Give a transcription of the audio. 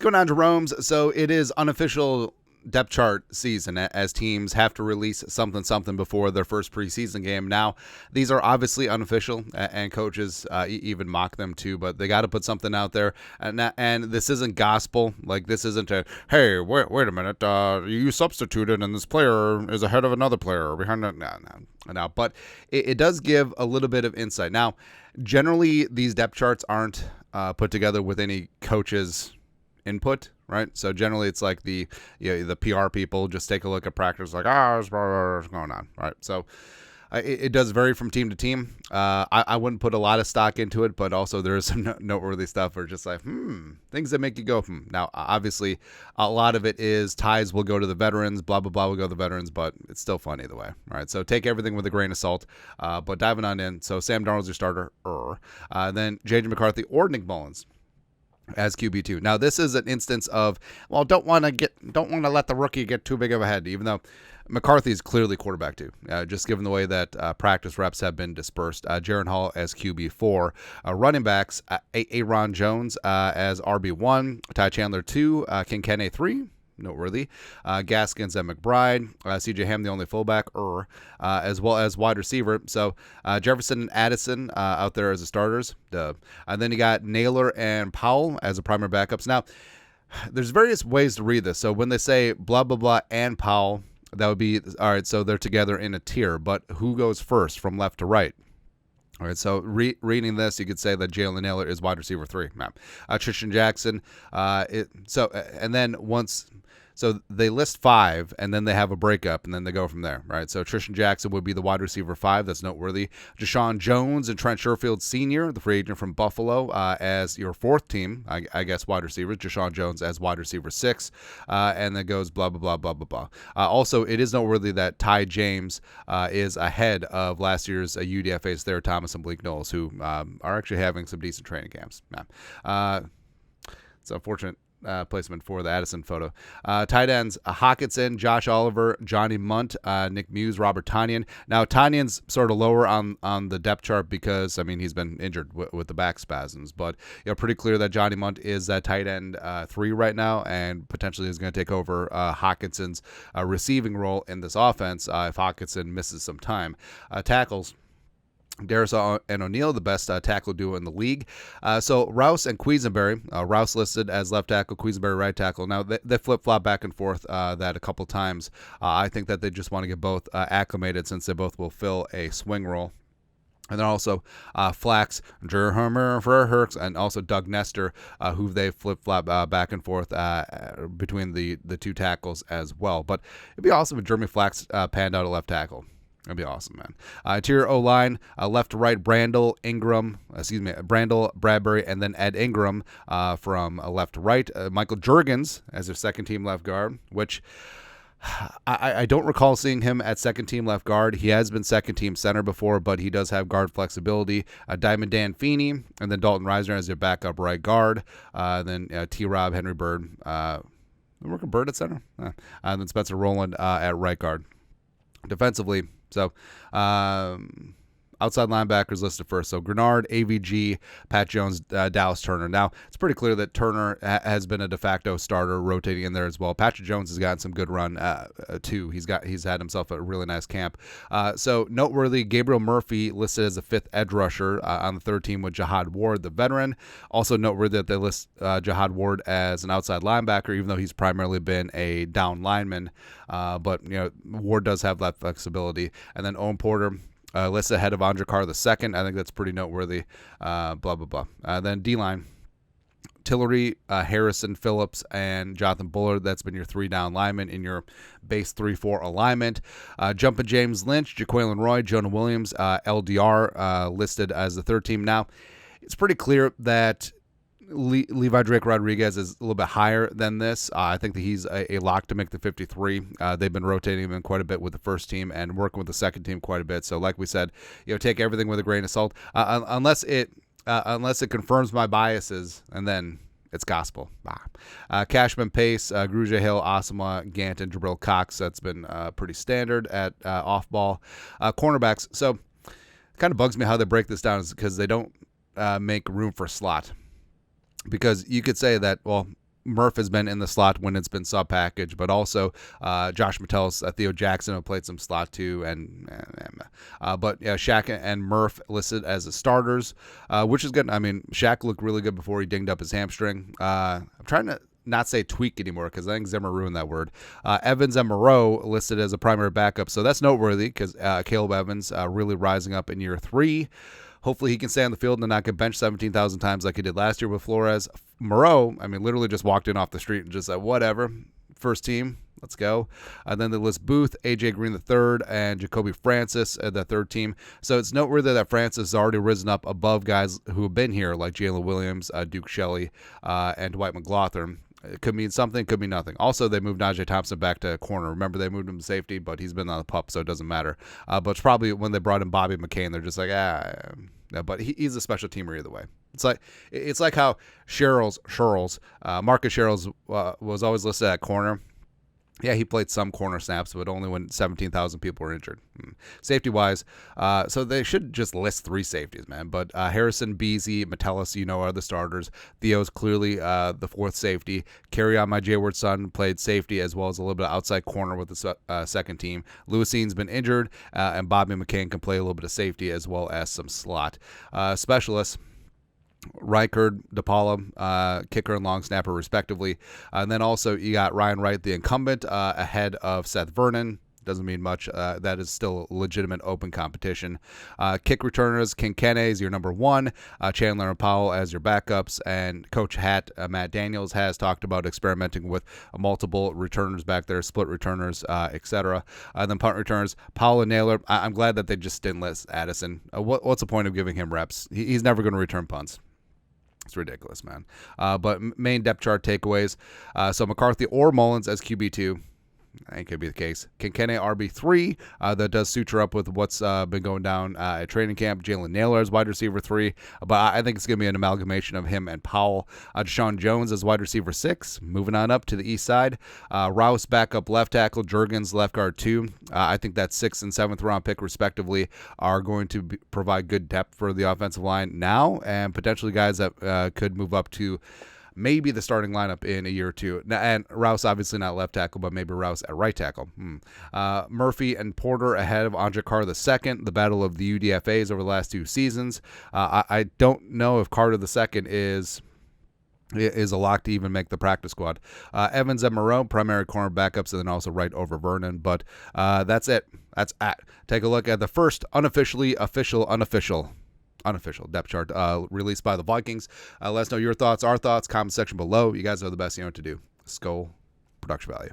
going on, Jerome's. So it is unofficial depth chart season as teams have to release something before their first preseason game. Now, these are obviously unofficial, and coaches even mock them too, but they got to put something out there. And this isn't gospel. Like, this isn't a, hey, wait a minute, you substituted and this player is ahead of another player behind it. No. But it does give a little bit of insight. Now, generally, these depth charts aren't put together with any coaches' input, right? So generally it's like the PR people just take a look at practice, like, what's going on, right? So it does vary from team to team. I wouldn't put a lot of stock into it, but also there is some noteworthy stuff where just like, things that make you go, Now, obviously, a lot of it is ties will go to the veterans, blah, blah, blah will go to the veterans, but it's still fun either way, right? So take everything with a grain of salt, but diving on in. So Sam Darnold's your starter, then J.J. McCarthy or Nick Mullins as QB2. Now, this is an instance of, well, don't want to let the rookie get too big of a head, even though McCarthy is clearly quarterback too, just given the way that practice reps have been dispersed. Jaron Hall as QB4. Running backs, Aaron Jones as RB1, Ty Chandler 2, Kincaid 3, noteworthy. Gaskins and McBride, CJ Ham the only fullback, as well as wide receiver. So Jefferson and Addison out there as the starters. And then you got Naylor and Powell as the primary backups. Now, there's various ways to read this. So when they say blah, blah, blah, and Powell, that would be, all right, so they're together in a tier. But who goes first from left to right? All right, so reading this, you could say that Jalen Naylor is wide receiver 3. Tristan Jackson. And then once... So they list 5, and then they have a breakup, and then they go from there, right? So Tristan Jackson would be the wide receiver 5. That's noteworthy. Deshaun Jones and Trent Sherfield Sr., the free agent from Buffalo, as your 4th team, I guess, wide receivers. Deshaun Jones as wide receiver 6, and then goes blah, blah, blah, blah, blah, blah. Also, it is noteworthy that Ty James is ahead of last year's UDFA's Thayer Thomas and Blake Knowles, who are actually having some decent training camps. It's unfortunate placement for the Addison photo. Tight ends, Hockenson, Josh Oliver, Johnny Munt, Nick Muse, Robert Tonyan. Now, Tonyan's sort of lower on the depth chart because, I mean, he's been injured with the back spasms, but pretty clear that Johnny Munt is that tight end 3 right now and potentially is going to take over Hawkinson's receiving role in this offense if Hockenson misses some time. Tackles, Darius and O'Neal, the best tackle duo in the league. So Rouse and Quisenberry. Rouse listed as left tackle, Quisenberry right tackle. Now, they flip-flop back and forth that a couple times. I think that they just want to get both acclimated since they both will fill a swing role. And then also Flax, Herx, and also Doug Nestor, who they flip-flop back and forth between the two tackles as well. But it'd be awesome if Jeremy Flax panned out a left tackle. That'd be awesome, man. Interior O-line, left to right, Brandel, Bradbury, and then Ed Ingram from left to right. Michael Juergens as their second-team left guard, which I don't recall seeing him at second-team left guard. He has been second-team center before, but he does have guard flexibility. Diamond Dan Feeney, and then Dalton Reisner as their backup right guard. Then T-Rob, Henry Bird. Working Bird at center? And then Spencer Rowland at right guard. Defensively, so outside linebackers listed first. So Grenard, AVG, Pat Jones, Dallas Turner. Now, it's pretty clear that Turner has been a de facto starter rotating in there as well. Patrick Jones has gotten some good run too. He's had himself a really nice camp. So noteworthy, Gabriel Murphy listed as a 5th edge rusher on the 3rd team with Jihad Ward, the veteran. Also noteworthy that they list Jihad Ward as an outside linebacker, even though he's primarily been a down lineman. But Ward does have that flexibility. And then Owen Porter, listed ahead of Andre Carr II. I think that's pretty noteworthy. Blah, blah, blah. Then D-line, Tillery, Harrison, Phillips, and Jonathan Bullard. That's been your 3 down linemen in your base 3-4 alignment. Jumping James Lynch, Jaquelin Roy, Jonah Williams, LDR listed as the 3rd team. Now, it's pretty clear that Levi Drake Rodriguez is a little bit higher than this. I think that he's a lock to make the 53. They've been rotating him in quite a bit with the first team and working with the second team quite a bit. So like we said, take everything with a grain of salt, unless it confirms my biases, and then it's gospel. Cashman, Pace, Grugia Hill, Asama, Gant, and Jabril Cox. That's been pretty standard at off-ball. Cornerbacks. So it kind of bugs me how they break this down is because they don't make room for slot. Because you could say that, well, Murph has been in the slot when it's been sub-package, but also Josh Metellus, Theo Jackson have played some slot too, but yeah, Shaq and Murph listed as the starters, which is good. I mean, Shaq looked really good before he dinged up his hamstring. I'm trying to not say tweak anymore because I think Zimmer ruined that word. Evans and Moreau listed as a primary backup, so that's noteworthy because Caleb Evans really rising up in year 3. Hopefully he can stay on the field and not get benched 17,000 times like he did last year with Flores. Moreau, I mean, literally just walked in off the street and just said, whatever, first team, let's go. And then they list Booth, A.J. Green III, and Jacoby Francis at the third team. So it's noteworthy that Francis has already risen up above guys who have been here, like Jalen Williams, Duke Shelley, and Dwight McLaughlin. It could mean something, could mean nothing. Also, they moved Najee Thompson back to corner. Remember, they moved him to safety, but he's been on the pup, so it doesn't matter. But it's probably when they brought in Bobby McCain, they're just like, yeah, but he's a special teamer either way. It's like how Marcus Sherrills was always listed at corner. Yeah, he played some corner snaps, but only when 17,000 people were injured. Safety-wise, so they should just list 3 safeties, man. But Harrison, Beasley, Metellus, are the starters. Theo's clearly the 4th safety. Kerryon, my J-Word son, played safety as well as a little bit of outside corner with the second team. Lewisine been injured, and Bobby McCain can play a little bit of safety as well as some slot. Specialists. Reichard, DePaula, kicker and long snapper respectively. And then also you got Ryan Wright, the incumbent, ahead of Seth Vernon. Doesn't mean much. That is still a legitimate open competition. Kick returners, Kinkenny is your number 1, Chandler and Powell as your backups, and Coach Matt Daniels has talked about experimenting with multiple returners back there, split returners, etc. Then punt returners, Powell and Naylor. I'm glad that they just didn't list Addison. What's the point of giving him reps? He's never going to return punts. It's ridiculous, man. But main depth chart takeaways. So McCarthy or Mullins as QB2. I think could be the case. Kinkenny RB3, that does suture up with what's been going down at training camp. Jalen Naylor as wide receiver 3, but I think it's going to be an amalgamation of him and Powell. Deshaun Jones as wide receiver 6, moving on up to the east side. Rouse backup left tackle, Juergens left guard 2. I think that 6th and 7th round pick respectively are going to provide good depth for the offensive line now, and potentially guys that could move up to maybe the starting lineup in a year or 2. And Rouse obviously not left tackle, but maybe Rouse at right tackle. Murphy and Porter ahead of Andre Carr II, the battle of the UDFAs over the last 2 seasons. I don't know if Carter II is a lock to even make the practice squad. Evans and Moreau, primary corner backups, and then also right over Vernon. But that's it. That's at. Take a look at the first unofficial depth chart released by the Vikings. Let us know your thoughts, our thoughts, comment section below. You guys know the best you know what to do. Skull production value.